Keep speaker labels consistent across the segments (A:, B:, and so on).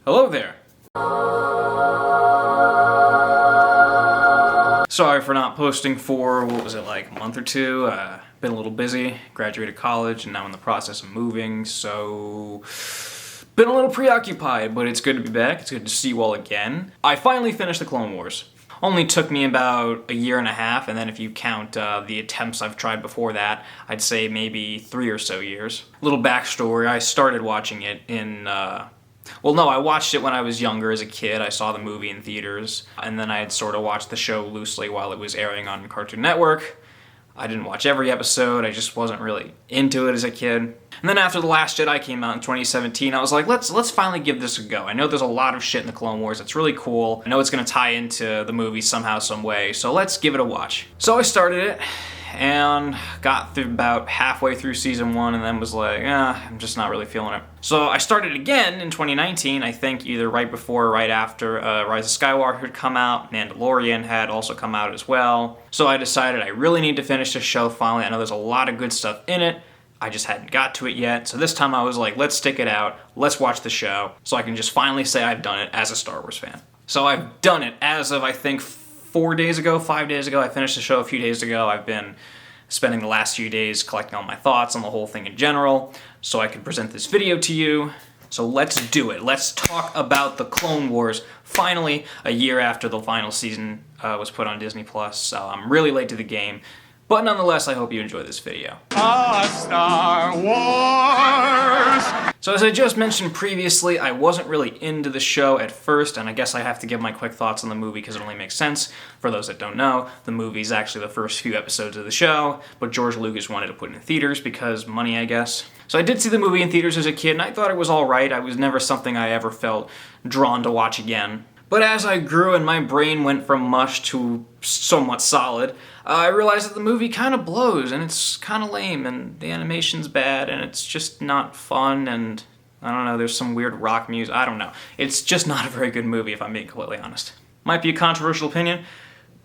A: Hello there! Sorry for not posting for, what was it, like a month or two? Been a little busy, graduated college, and now in the process of moving, so been a little preoccupied, but it's good to be back. It's good to see you all again. I finally finished the Clone Wars. Only took me about a year and a half, and then if you count the attempts I've tried before that, I'd say maybe 3 or so years. Little backstory, I started watching it in, I watched it when I was younger as a kid. I saw the movie in theaters, and then I had sort of watched the show loosely while it was airing on Cartoon Network. I didn't watch every episode, I just wasn't really into it as a kid. And then after The Last Jedi came out in 2017, I was like, let's finally give this a go. I know there's a lot of shit in the Clone Wars, it's really cool. I know it's gonna tie into the movie somehow, some way, so let's give it a watch. So I started it, and got through about halfway through season 1, and then was like, I'm just not really feeling it. So I started again in 2019, I think either right before or right after Rise of Skywalker had come out. Mandalorian had also come out as well. So I decided I really need to finish this show finally. I know there's a lot of good stuff in it, I just hadn't got to it yet. So this time I was like, let's stick it out, let's watch the show, so I can just finally say I've done it as a Star Wars fan. So I've done it as of, I think, 5 days ago. I finished the show a few days ago. I've been spending the last few days collecting all my thoughts on the whole thing in general, so I could present this video to you. So let's do it. Let's talk about the Clone Wars. Finally, a year after the final season was put on Disney+, so I'm really late to the game. But nonetheless, I hope you enjoy this video. Star Wars! So as I just mentioned previously, I wasn't really into the show at first, and I guess I have to give my quick thoughts on the movie because it only makes sense. For those that don't know, the movie is actually the first few episodes of the show, but George Lucas wanted to put it in theaters because money, I guess. So I did see the movie in theaters as a kid, and I thought it was alright. It was never something I ever felt drawn to watch again. But as I grew and my brain went from mush to somewhat solid, I realized that the movie kind of blows, and it's kind of lame, and the animation's bad, and it's just not fun, and I don't know, there's some weird rock music, I don't know. It's just not a very good movie, if I'm being completely honest. Might be a controversial opinion,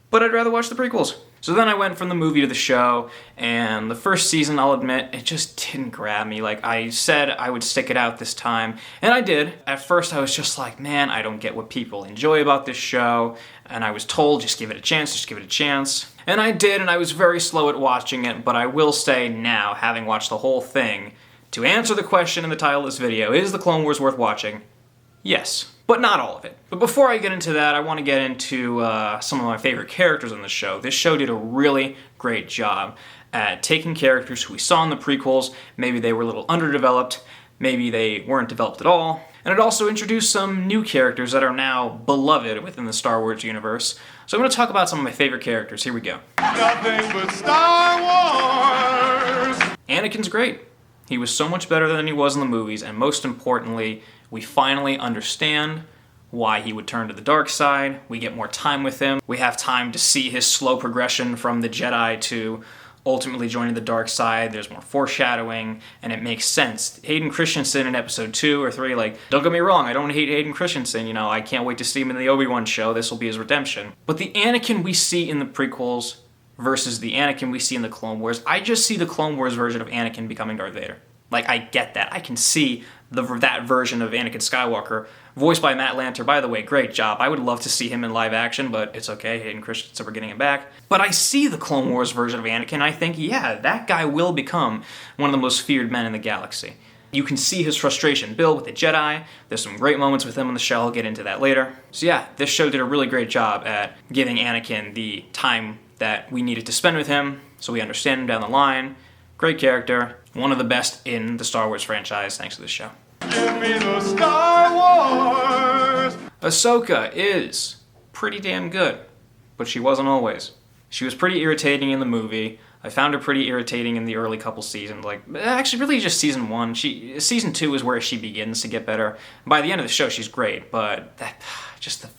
A: but I'd rather watch the prequels. So then I went from the movie to the show, and the first season, I'll admit, it just didn't grab me. Like, I said I would stick it out this time, and I did. At first I was just like, man, I don't get what people enjoy about this show, and I was told, just give it a chance. And I did, and I was very slow at watching it, but I will say now, having watched the whole thing, to answer the question in the title of this video, is the Clone Wars worth watching? Yes. But not all of it. But before I get into that, I want to get into some of my favorite characters in the show. This show did a really great job at taking characters who we saw in the prequels, maybe they were a little underdeveloped, maybe they weren't developed at all, and it also introduced some new characters that are now beloved within the Star Wars universe. So I'm going to talk about some of my favorite characters. Here we go. Nothing but Star Wars! Anakin's great. He was so much better than he was in the movies, and most importantly, we finally understand why he would turn to the dark side. We get more time with him. We have time to see his slow progression from the Jedi to ultimately joining the dark side. There's more foreshadowing, and it makes sense. Hayden Christensen in episode 2 or 3, like, don't get me wrong, I don't hate Hayden Christensen, you know, I can't wait to see him in the Obi-Wan show. This will be his redemption. But the Anakin we see in the prequels versus the Anakin we see in the Clone Wars, I just see the Clone Wars version of Anakin becoming Darth Vader. Like, I get that. I can see that version of Anakin Skywalker, voiced by Matt Lanter. By the way, great job. I would love to see him in live action, but it's okay. Hayden Christensen, we're getting him back. But I see the Clone Wars version of Anakin, I think, yeah, that guy will become one of the most feared men in the galaxy. You can see his frustration build with the Jedi. There's some great moments with him on the show. I'll get into that later. So yeah, this show did a really great job at giving Anakin the time that we needed to spend with him, so we understand him down the line. Great character, one of the best in the Star Wars franchise, thanks to this show. Give me the Star Wars! Ahsoka is pretty damn good, but she wasn't always. She was pretty irritating in the movie. I found her pretty irritating in the early couple seasons, like, actually really just season 1. Season 2 is where she begins to get better. By the end of the show, she's great, but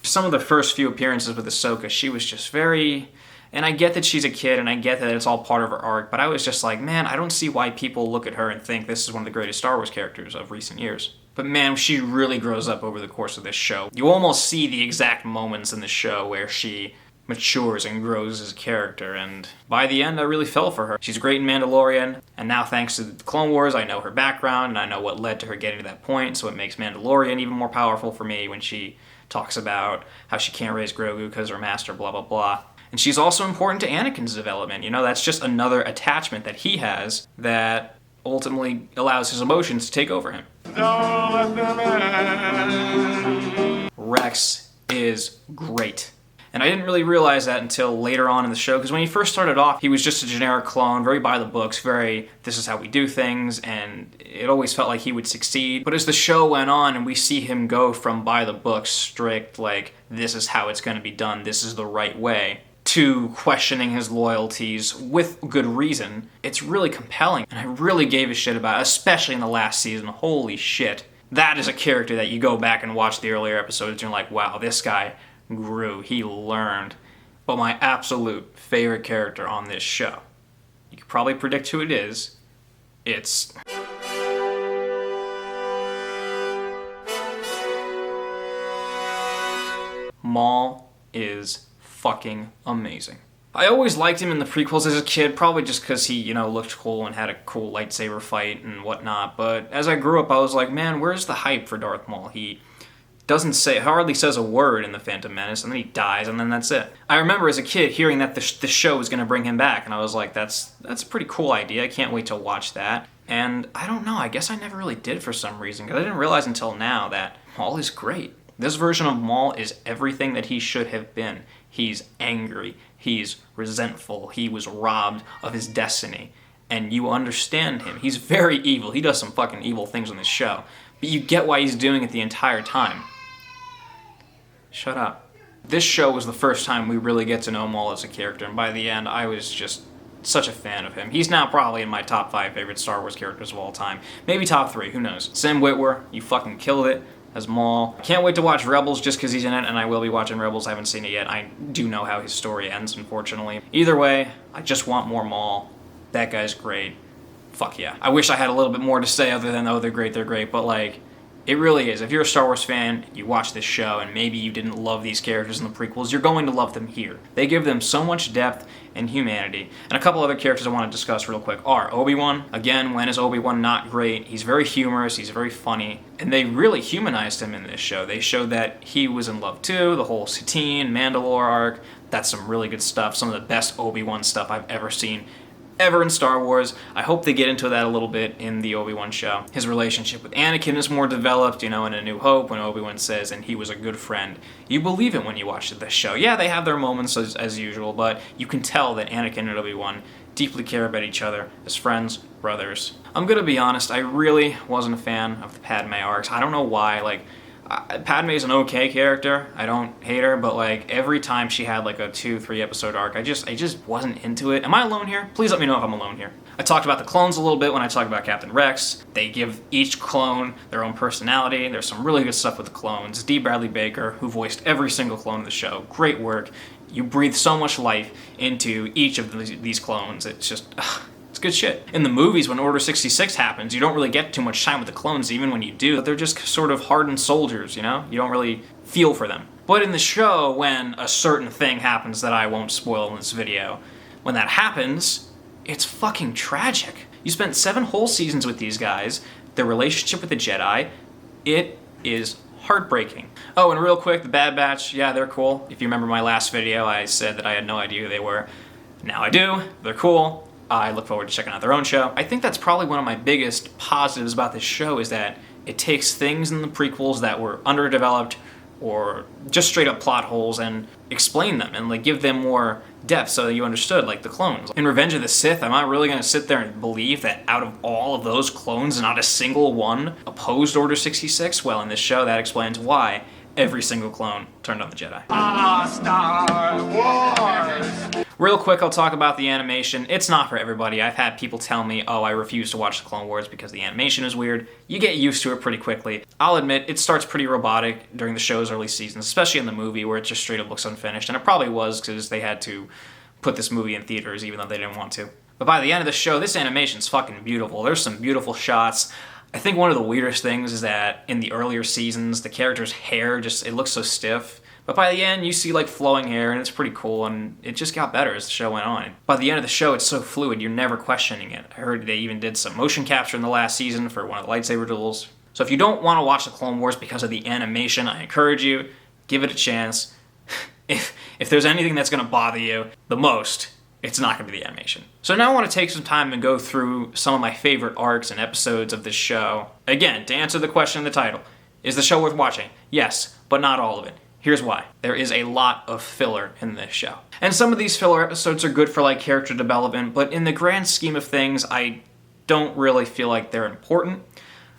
A: some of the first few appearances with Ahsoka, she was just very... And I get that she's a kid, and I get that it's all part of her arc, but I was just like, man, I don't see why people look at her and think this is one of the greatest Star Wars characters of recent years. But man, she really grows up over the course of this show. You almost see the exact moments in the show where she matures and grows as a character, and by the end I really fell for her. She's great in Mandalorian, and now thanks to the Clone Wars I know her background and I know what led to her getting to that point, so it makes Mandalorian even more powerful for me when she talks about how she can't raise Grogu because her master blah blah blah. And she's also important to Anakin's development. You know, that's just another attachment that he has that ultimately allows his emotions to take over him. Rex is great. And I didn't really realize that until later on in the show, because when he first started off, he was just a generic clone, very by the books, very, this is how we do things, and it always felt like he would succeed. But as the show went on and we see him go from by the books, strict, like, this is how it's going to be done, this is the right way, to questioning his loyalties with good reason, it's really compelling. And I really gave a shit about it, especially in the last season. Holy shit. That is a character that you go back and watch the earlier episodes and you're like, wow, this guy grew, he learned. But my absolute favorite character on this show, you can probably predict who it is. It's Maul is fucking amazing. I always liked him in the prequels as a kid, probably just because he, you know, looked cool and had a cool lightsaber fight and whatnot, but as I grew up I was like, man, where's the hype for Darth Maul? He hardly says a word in The Phantom Menace, and then he dies, and then that's it. I remember as a kid hearing that the show was going to bring him back, and I was like, that's a pretty cool idea, I can't wait to watch that. And I don't know, I guess I never really did for some reason, because I didn't realize until now that Maul is great. This version of Maul is everything that he should have been. He's angry, he's resentful, he was robbed of his destiny, and you understand him. He's very evil, he does some fucking evil things on this show, but you get why he's doing it the entire time. Shut up. This show was the first time we really get to know Maul as a character, and by the end I was just such a fan of him. He's now probably in my top 5 favorite Star Wars characters of all time. Maybe top 3, who knows. Sam Witwer, you fucking killed it as Maul. I can't wait to watch Rebels just because he's in it, and I will be watching Rebels. I haven't seen it yet. I do know how his story ends, unfortunately. Either way, I just want more Maul. That guy's great. Fuck yeah. I wish I had a little bit more to say other than, oh, they're great, but like, it really is. If you're a Star Wars fan, you watch this show, and maybe you didn't love these characters in the prequels, you're going to love them here. They give them so much depth and humanity. And a couple other characters I want to discuss real quick are Obi-Wan. Again, when is Obi-Wan not great? He's very humorous, he's very funny, and they really humanized him in this show. They showed that he was in love too, the whole Satine, Mandalore arc. That's some really good stuff, some of the best Obi-Wan stuff I've ever seen ever in Star Wars. I hope they get into that a little bit in the Obi-Wan show. His relationship with Anakin is more developed, you know, in A New Hope, when Obi-Wan says, and he was a good friend. You believe it when you watch this show. Yeah, they have their moments as usual, but you can tell that Anakin and Obi-Wan deeply care about each other as friends, brothers. I'm gonna be honest, I really wasn't a fan of the Padme arcs. I don't know why, like, Padme is an okay character, I don't hate her, but like every time she had like a 2-3 episode arc, I just wasn't into it. Am I alone here? Please let me know if I'm alone here. I talked about the clones a little bit when I talked about Captain Rex. They give each clone their own personality. There's some really good stuff with the clones. D. Bradley Baker, who voiced every single clone of the show, great work. You breathe so much life into each of these clones. It's just, it's good shit. In the movies, when Order 66 happens, you don't really get too much time with the clones, even when you do. But they're just sort of hardened soldiers, you know? You don't really feel for them. But in the show, when a certain thing happens that I won't spoil in this video, when that happens, it's fucking tragic. You spent 7 whole seasons with these guys, their relationship with the Jedi, it is heartbreaking. Oh, and real quick, the Bad Batch, yeah, they're cool. If you remember my last video, I said that I had no idea who they were. Now I do. They're cool. I look forward to checking out their own show. I think that's probably one of my biggest positives about this show is that it takes things in the prequels that were underdeveloped or just straight up plot holes and explain them and like give them more depth so that you understood, like the clones. In Revenge of the Sith, am I really going to sit there and believe that out of all of those clones, not a single one opposed Order 66? Well, in this show, that explains why every single clone turned on the Jedi. Star Wars! Real quick, I'll talk about the animation. It's not for everybody. I've had people tell me, oh, I refuse to watch the Clone Wars because the animation is weird. You get used to it pretty quickly. I'll admit, it starts pretty robotic during the show's early seasons, especially in the movie where it just straight up looks unfinished, and it probably was because they had to put this movie in theaters even though they didn't want to. But by the end of the show, this animation's fucking beautiful. There's some beautiful shots. I think one of the weirdest things is that in the earlier seasons, the character's hair it looks so stiff. But by the end, you see like flowing hair, and it's pretty cool, and it just got better as the show went on. By the end of the show, it's so fluid, you're never questioning it. I heard they even did some motion capture in the last season for one of the lightsaber duels. So if you don't want to watch the Clone Wars because of the animation, I encourage you, give it a chance. If there's anything that's going to bother you the most, it's not going to be the animation. So now I want to take some time and go through some of my favorite arcs and episodes of this show. Again, to answer the question in the title, is the show worth watching? Yes, but not all of it. Here's why. There is a lot of filler in this show. And some of these filler episodes are good for like character development, but in the grand scheme of things, I don't really feel like they're important.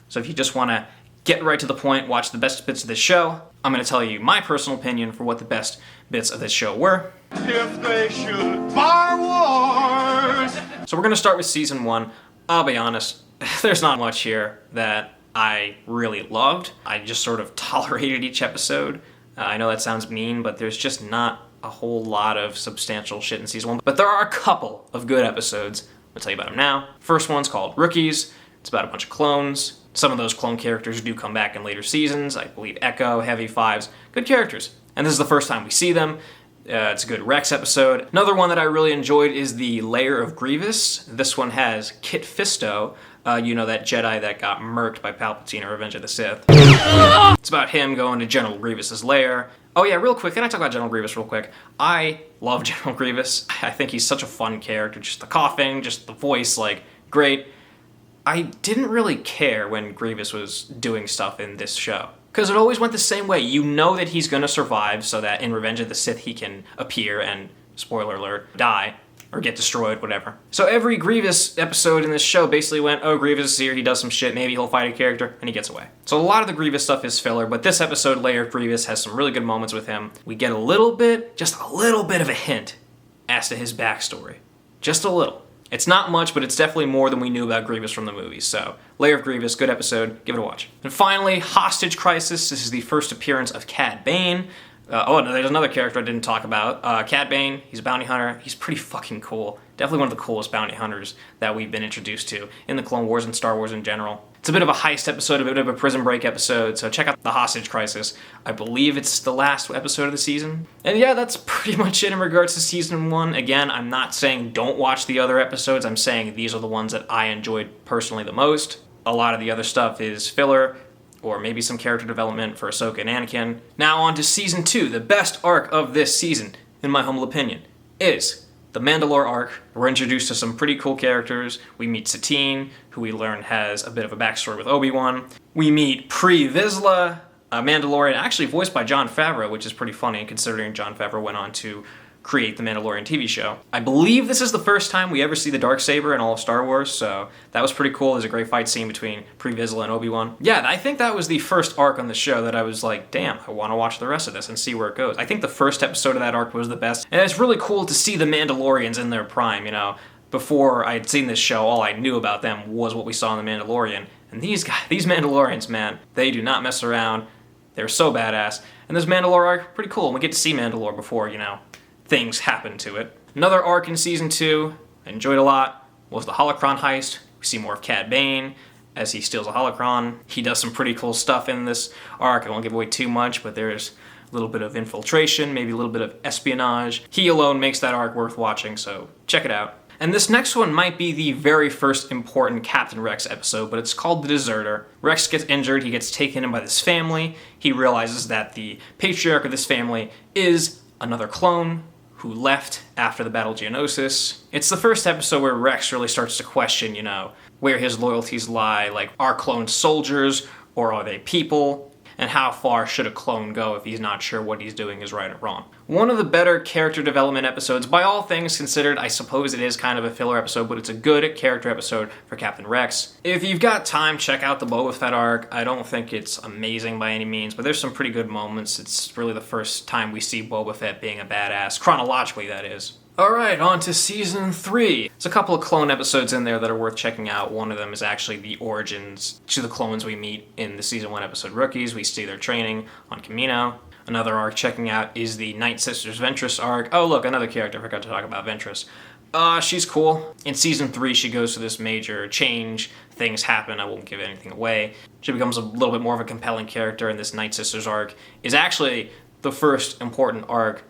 A: So if you just want to get right to the point, watch the best bits of this show, I'm going to tell you my personal opinion for what the best bits of this show were.
B: If they should bar wars.
A: So we're going to start with season 1. I'll be honest, there's not much here that I really loved. I just sort of tolerated each episode. I know that sounds mean, but there's just not a whole lot of substantial shit in season 1. But there are a couple of good episodes. I'll tell you about them now. First one's called Rookies. It's about a bunch of clones. Some of those clone characters do come back in later seasons. I believe Echo, Heavy Fives. Good characters. And this is the first time we see them. It's a good Rex episode. Another one that I really enjoyed is the Lair of Grievous. This one has Kit Fisto. You know, that Jedi that got murked by Palpatine in Revenge of the Sith. It's about him going to General Grievous's lair. Oh yeah, real quick, can I talk about General Grievous real quick? I love General Grievous. I think he's such a fun character. Just the coughing, just the voice, like, great. I didn't really care when Grievous was doing stuff in this show, because it always went the same way. You know that he's going to survive so that in Revenge of the Sith he can appear and, spoiler alert, die. Or get destroyed, whatever. So every Grievous episode in this show basically went, oh, Grievous is here, he does some shit, maybe he'll fight a character, and he gets away. So a lot of the Grievous stuff is filler, but this episode, Lair of Grievous, has some really good moments with him. We get just a little bit of a hint as to his backstory. Just a little. It's not much, but it's definitely more than we knew about Grievous from the movies. So, Lair of Grievous, good episode, give it a watch. And finally, Hostage Crisis. This is the first appearance of Cad Bane. There's another character I didn't talk about. Cad Bane, he's a bounty hunter. He's pretty fucking cool. Definitely one of the coolest bounty hunters that we've been introduced to in the Clone Wars and Star Wars in general. It's a bit of a heist episode, a bit of a prison break episode, so check out the Hostage Crisis. I believe it's the last episode of the season. And yeah, that's pretty much it in regards to season 1. Again, I'm not saying don't watch the other episodes. I'm saying these are the ones that I enjoyed personally the most. A lot of the other stuff is filler, or maybe some character development for Ahsoka and Anakin. Now on to season 2, the best arc of this season, in my humble opinion, is the Mandalore arc. We're introduced to some pretty cool characters. We meet Satine, who we learn has a bit of a backstory with Obi-Wan. We meet Pre Vizsla, a Mandalorian actually voiced by Jon Favreau, which is pretty funny considering Jon Favreau went on to create the Mandalorian TV show. I believe this is the first time we ever see the Darksaber in all of Star Wars, so that was pretty cool. There's a great fight scene between Pre Vizsla and Obi-Wan. Yeah, I think that was the first arc on the show that I was like, damn, I want to watch the rest of this and see where it goes. I think the first episode of that arc was the best, and it's really cool to see the Mandalorians in their prime, you know. Before I'd seen this show, all I knew about them was what we saw in The Mandalorian, and these Mandalorians, man, they do not mess around. They're so badass, and this Mandalore arc, pretty cool, and we get to see Mandalore before, you know, things happen to it. Another arc in season 2 I enjoyed a lot was the holocron heist. We see more of Cad Bane as he steals a holocron. He does some pretty cool stuff in this arc. I won't give away too much, but there's a little bit of infiltration, maybe a little bit of espionage. He alone makes that arc worth watching, so check it out. And this next one might be the very first important Captain Rex episode, but it's called The Deserter. Rex gets injured, he gets taken in by this family. He realizes that the patriarch of this family is another clone who left after the Battle of Geonosis. It's the first episode where Rex really starts to question, you know, where his loyalties lie. Like, are clones soldiers, or are they people? And how far should a clone go if he's not sure what he's doing is right or wrong? One of the better character development episodes, by all things considered. I suppose it is kind of a filler episode, but it's a good character episode for Captain Rex. If you've got time, check out the Boba Fett arc. I don't think it's amazing by any means, but there's some pretty good moments. It's really the first time we see Boba Fett being a badass, chronologically that is. Alright, on to season 3. There's a couple of clone episodes in there that are worth checking out. One of them is actually the origins to the clones we meet in the season 1 episode Rookies. We see their training on Kamino. Another arc checking out is the Night Sisters Ventress arc. Oh look, another character, I forgot to talk about Ventress. She's cool. In season 3 she goes through this major change. Things happen, I won't give anything away. She becomes a little bit more of a compelling character, and this Night Sisters arc is actually the first important arc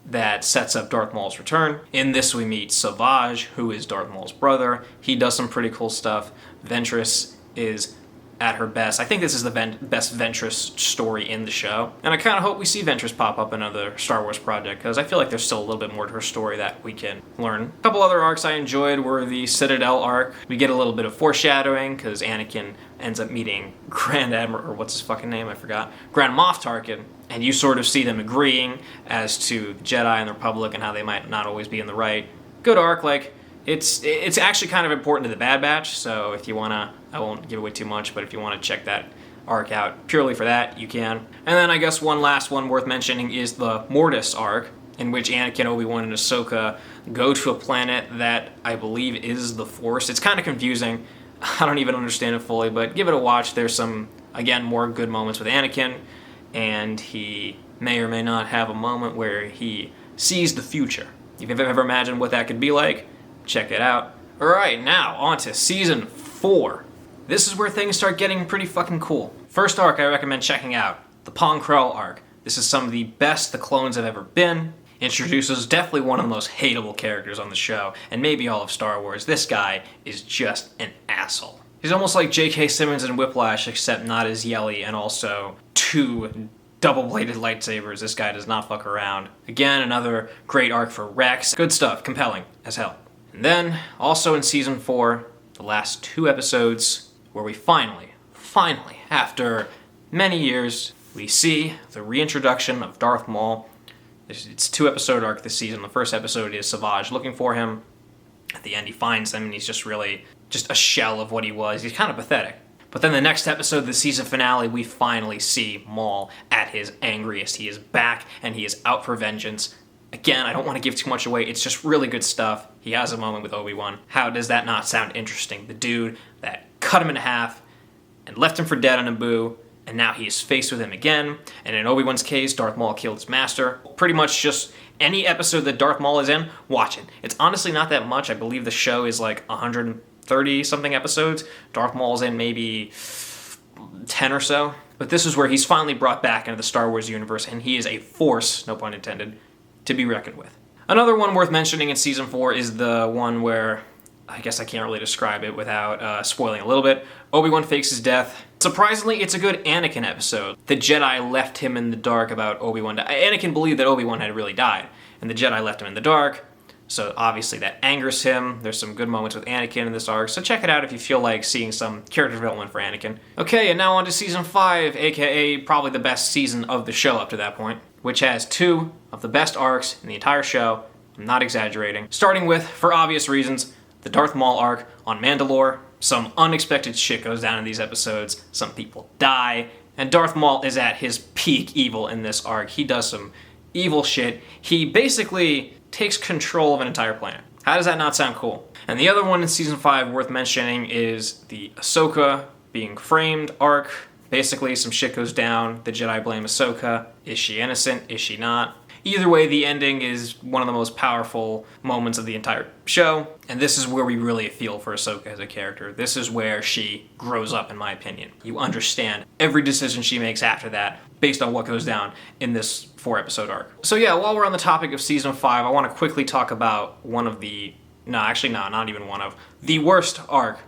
A: that sets up Darth Maul's return. In this, we meet Savage, who is Darth Maul's brother. He does some pretty cool stuff. Ventress is at her best. I think this is the best Ventress story in the show. And I kind of hope we see Ventress pop up in another Star Wars project, because I feel like there's still a little bit more to her story that we can learn. A couple other arcs I enjoyed were the Citadel arc. We get a little bit of foreshadowing, because Anakin ends up meeting Grand Admiral, or what's his fucking name? I forgot. Grand Moff Tarkin. And you sort of see them agreeing as to the Jedi and the Republic and how they might not always be in the right. Good arc, like, it's actually kind of important to the Bad Batch, so if you wanna, I won't give away too much, but if you want to check that arc out purely for that, you can. And then I guess one last one worth mentioning is the Mortis arc, in which Anakin, Obi-Wan, and Ahsoka go to a planet that I believe is the Force. It's kind of confusing. I don't even understand it fully, but give it a watch. There's some, again, more good moments with Anakin, and he may or may not have a moment where he sees the future. If you've ever imagined what that could be like, check it out. Alright, now on to Season 4. This is where things start getting pretty fucking cool. First arc I recommend checking out, the Pong Krell arc. This is some of the best the clones have ever been. Introduces definitely one of the most hateable characters on the show, and maybe all of Star Wars. This guy is just an asshole. He's almost like J.K. Simmons in Whiplash, except not as yelly, and also 2 double-bladed lightsabers. This guy does not fuck around. Again, another great arc for Rex. Good stuff, compelling as hell. And then, also in Season 4, the last 2 episodes, where we finally, after many years, we see the reintroduction of Darth Maul. It's a 2-episode arc this season. The first episode is Savage looking for him. At the end, he finds him, and he's just a shell of what he was. He's kind of pathetic. But then the next episode, the season finale, we finally see Maul at his angriest. He is back, and he is out for vengeance. Again, I don't want to give too much away. It's just really good stuff. He has a moment with Obi-Wan. How does that not sound interesting? The dude that cut him in half and left him for dead on Naboo, and now he is faced with him again. And in Obi-Wan's case, Darth Maul killed his master. Pretty much just any episode that Darth Maul is in, watch it. It's honestly not that much. I believe the show is like 130-something episodes. Darth Maul's in maybe 10 or so. But this is where he's finally brought back into the Star Wars universe, and he is a force, no pun intended, to be reckoned with. Another one worth mentioning in Season 4 is the one where, I guess I can't really describe it without spoiling a little bit. Obi-Wan fakes his death. Surprisingly, it's a good Anakin episode. The Jedi left him in the dark about Obi-Wan. Anakin believed that Obi-Wan had really died, and the Jedi left him in the dark, so obviously that angers him. There's some good moments with Anakin in this arc, so check it out if you feel like seeing some character development for Anakin. Okay, and now on to Season 5, aka probably the best season of the show up to that point, which has 2 of the best arcs in the entire show. I'm not exaggerating. Starting with, for obvious reasons, the Darth Maul arc on Mandalore. Some unexpected shit goes down in these episodes. Some people die. And Darth Maul is at his peak evil in this arc. He does some evil shit. He basically takes control of an entire planet. How does that not sound cool? And the other one in Season 5 worth mentioning is the Ahsoka being framed arc. Basically, some shit goes down. The Jedi blame Ahsoka. Is she innocent? Is she not? Either way, the ending is one of the most powerful moments of the entire show, and this is where we really feel for Ahsoka as a character. This is where she grows up, in my opinion. You understand every decision she makes after that, based on what goes down in this 4-episode arc. So yeah, while we're on the topic of Season 5, I want to quickly talk about one of the... not even one of. The worst arc,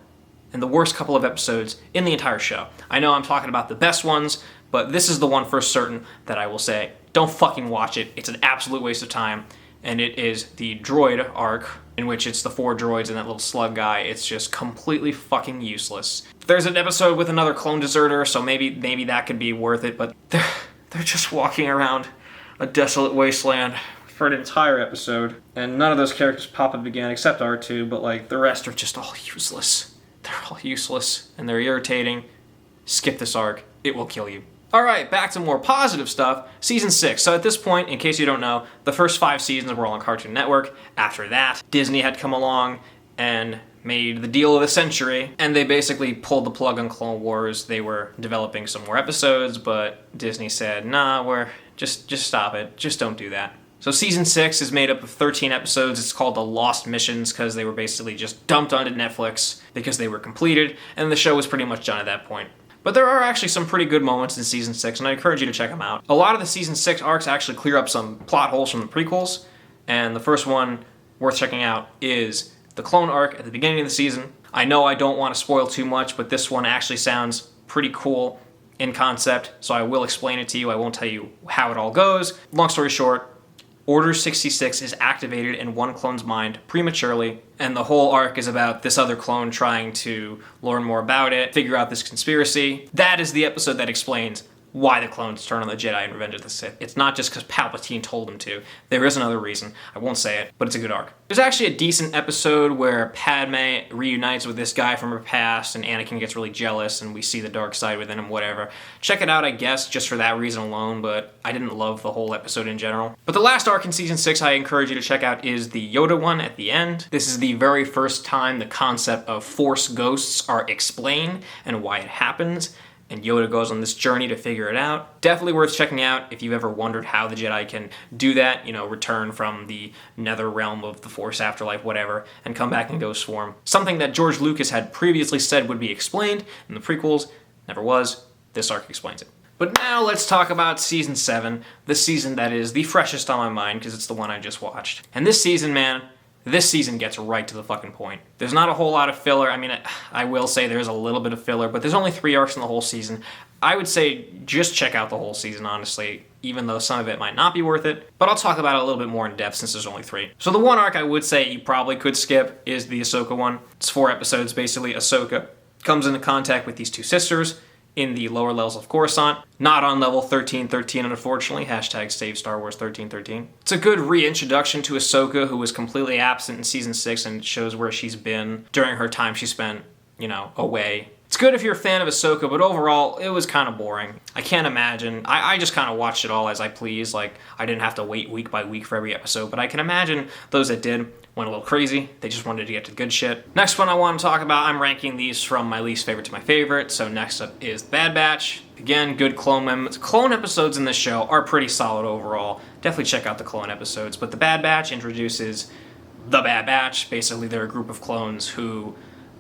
A: and the worst couple of episodes in the entire show. I know I'm talking about the best ones, but this is the one for certain that I will say, don't fucking watch it. It's an absolute waste of time. And it is the droid arc, in which it's the 4 droids and that little slug guy. It's just completely fucking useless. There's an episode with another clone deserter, so maybe that could be worth it, but they're just walking around a desolate wasteland for an entire episode. And none of those characters pop up again, except R2, but like the rest are just all useless. They're all useless, and they're irritating. Skip this arc. It will kill you. Alright, back to more positive stuff. Season 6. So at this point, in case you don't know, the first 5 seasons were all on Cartoon Network. After that, Disney had come along and made the deal of the century, and they basically pulled the plug on Clone Wars. They were developing some more episodes, but Disney said, nah, just stop it. Just don't do that. So Season 6 is made up of 13 episodes. It's called The Lost Missions because they were basically just dumped onto Netflix because they were completed, and the show was pretty much done at that point. But there are actually some pretty good moments in Season 6, and I encourage you to check them out. A lot of the Season 6 arcs actually clear up some plot holes from the prequels, and the first one worth checking out is the clone arc at the beginning of the season. I know I don't want to spoil too much, but this one actually sounds pretty cool in concept, so I will explain it to you. I won't tell you how it all goes. Long story short, Order 66 is activated in one clone's mind prematurely, and the whole arc is about this other clone trying to learn more about it, figure out this conspiracy. That is the episode that explains why the clones turn on the Jedi in Revenge of the Sith. It's not just because Palpatine told them to. There is another reason. I won't say it, but it's a good arc. There's actually a decent episode where Padme reunites with this guy from her past, and Anakin gets really jealous, and we see the dark side within him, whatever. Check it out, I guess, just for that reason alone, but I didn't love the whole episode in general. But the last arc in Season 6 I encourage you to check out is the Yoda one at the end. This is the very first time the concept of Force ghosts are explained and why it happens. And Yoda goes on this journey to figure it out. Definitely worth checking out if you've ever wondered how the Jedi can do that, return from the nether realm of the Force afterlife, whatever, and come back in ghost form. Something that George Lucas had previously said would be explained in the prequels, never was. This arc explains it. But now let's talk about Season 7, the season that is the freshest on my mind because it's the one I just watched. And this season, man, this season gets right to the fucking point. There's not a whole lot of filler. I mean, I will say there's a little bit of filler, but there's only 3 arcs in the whole season. I would say just check out the whole season, honestly, even though some of it might not be worth it. But I'll talk about it a little bit more in depth since there's only 3. So the one arc I would say you probably could skip is the Ahsoka one. It's 4 episodes, basically. Ahsoka comes into contact with these 2 sisters in the lower levels of Coruscant. Not on level 1313, unfortunately. Hashtag save Star Wars 1313. It's a good reintroduction to Ahsoka, who was completely absent in Season 6, and it shows where she's been during her time she spent, away. It's good if you're a fan of Ahsoka, but overall, it was kind of boring. I can't imagine. I just kind of watched it all as I please. Like, I didn't have to wait week by week for every episode, but I can imagine those that did went a little crazy. They just wanted to get to the good shit. Next one I want to talk about, I'm ranking these from my least favorite to my favorite. So next up is Bad Batch. Again, good clone episodes in this show are pretty solid overall. Definitely check out the clone episodes. But the Bad Batch introduces the Bad Batch. Basically, they're a group of clones who,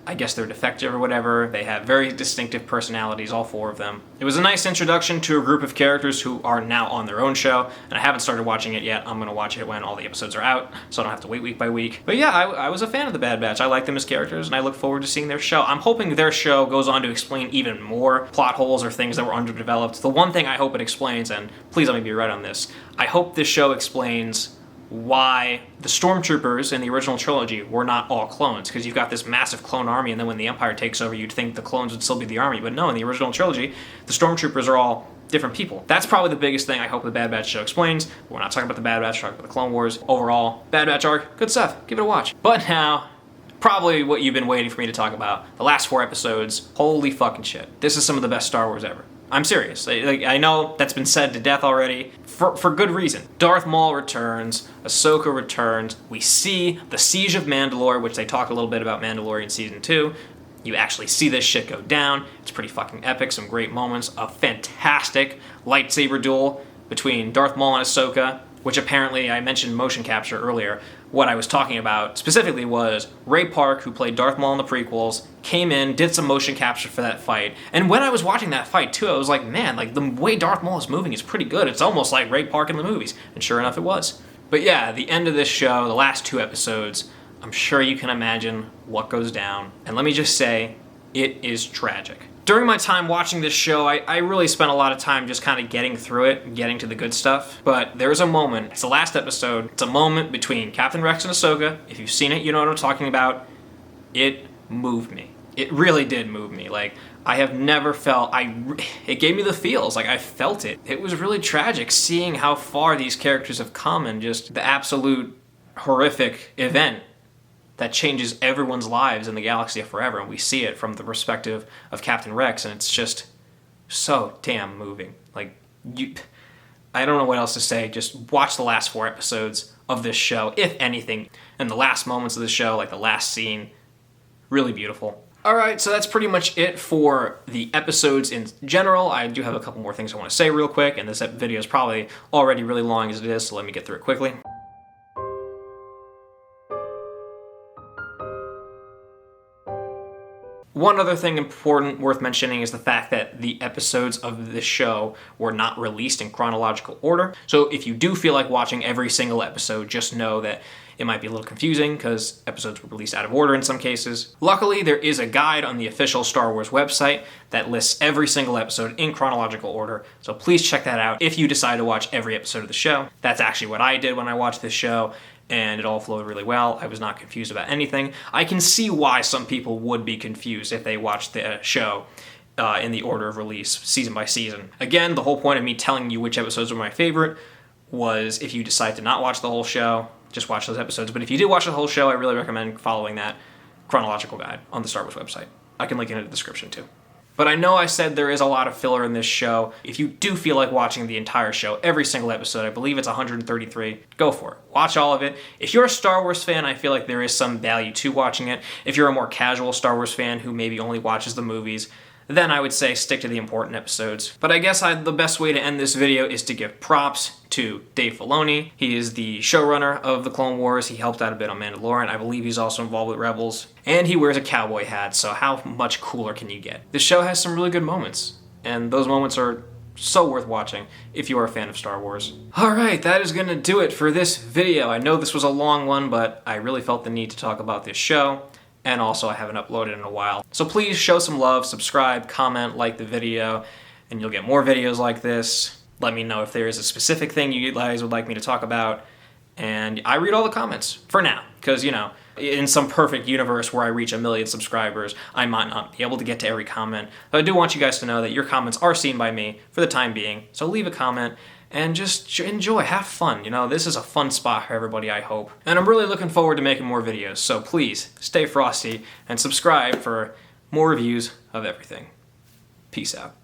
A: I guess they're defective or whatever. They have very distinctive personalities, all 4 of them. It was a nice introduction to a group of characters who are now on their own show, and I haven't started watching it yet. I'm going to watch it when all the episodes are out, so I don't have to wait week by week. But yeah, I was a fan of the Bad Batch. I like them as characters, and I look forward to seeing their show. I'm hoping their show goes on to explain even more plot holes or things that were underdeveloped. The one thing I hope it explains, and please let me be right on this, I hope this show explains why the stormtroopers in the original trilogy were not all clones, because you've got this massive clone army, and then when the Empire takes over, you'd think the clones would still be the army, but no, in the original trilogy, the stormtroopers are all different people. That's probably the biggest thing I hope the Bad Batch show explains. We're not talking about the Bad Batch, we're talking about the Clone Wars. Overall, Bad Batch arc, good stuff, give it a watch. But now, probably what you've been waiting for me to talk about, the last 4 episodes, holy fucking shit. This is some of the best Star Wars ever. I'm serious. I know that's been said to death already, for good reason. Darth Maul returns, Ahsoka returns, we see the Siege of Mandalore, which they talk a little bit about Mandalorian Season 2. You actually see this shit go down. It's pretty fucking epic, some great moments, a fantastic lightsaber duel between Darth Maul and Ahsoka, which apparently, I mentioned motion capture earlier. What I was talking about specifically was Ray Park, who played Darth Maul in the prequels, came in, did some motion capture for that fight. And when I was watching that fight too, I was like, man, like the way Darth Maul is moving is pretty good. It's almost like Ray Park in the movies. And sure enough, it was. But yeah, the end of this show, the last 2 episodes, I'm sure you can imagine what goes down. And let me just say, it is tragic. During my time watching this show, I really spent a lot of time just kind of getting through it, getting to the good stuff. But there's a moment, it's the last episode, it's a moment between Captain Rex and Ahsoka. If you've seen it, you know what I'm talking about. It moved me. It really did move me. Like, I have never felt, it gave me the feels, like I felt it. It was really tragic seeing how far these characters have come and just the absolute horrific event that changes everyone's lives in the galaxy forever, and we see it from the perspective of Captain Rex, and it's just so damn moving. Like, I don't know what else to say. Just watch the last 4 episodes of this show, if anything, and the last moments of the show, like the last scene, really beautiful. Alright, so that's pretty much it for the episodes in general. I do have a couple more things I want to say real quick, and this video is probably already really long as it is, so let me get through it quickly. One other thing important worth mentioning is the fact that the episodes of this show were not released in chronological order. So if you do feel like watching every single episode, just know that it might be a little confusing because episodes were released out of order in some cases. Luckily, there is a guide on the official Star Wars website that lists every single episode in chronological order, so please check that out if you decide to watch every episode of the show. That's actually what I did when I watched this show, and it all flowed really well. I was not confused about anything. I can see why some people would be confused if they watched the show in the order of release, season by season. Again, the whole point of me telling you which episodes were my favorite was if you decide to not watch the whole show, just watch those episodes. But if you do watch the whole show, I really recommend following that chronological guide on the Star Wars website. I can link it in the description too. But I know I said there is a lot of filler in this show. If you do feel like watching the entire show, every single episode, I believe it's 133, go for it. Watch all of it. If you're a Star Wars fan, I feel like there is some value to watching it. If you're a more casual Star Wars fan who maybe only watches the movies, then I would say stick to the important episodes. But I guess the best way to end this video is to give props to Dave Filoni. He is the showrunner of The Clone Wars. He helped out a bit on Mandalorian. I believe he's also involved with Rebels. And he wears a cowboy hat, so how much cooler can you get? This show has some really good moments, and those moments are so worth watching if you are a fan of Star Wars. Alright, that is gonna do it for this video. I know this was a long one, but I really felt the need to talk about this show. And also I haven't uploaded in a while. So please show some love, subscribe, comment, like the video, and you'll get more videos like this. Let me know if there is a specific thing you guys would like me to talk about. And I read all the comments, for now. Because, you know, in some perfect universe where I reach 1 million subscribers, I might not be able to get to every comment. But I do want you guys to know that your comments are seen by me for the time being. So leave a comment and just enjoy, have fun. You know, this is a fun spot for everybody, I hope. And I'm really looking forward to making more videos, so please stay frosty and subscribe for more reviews of everything. Peace out.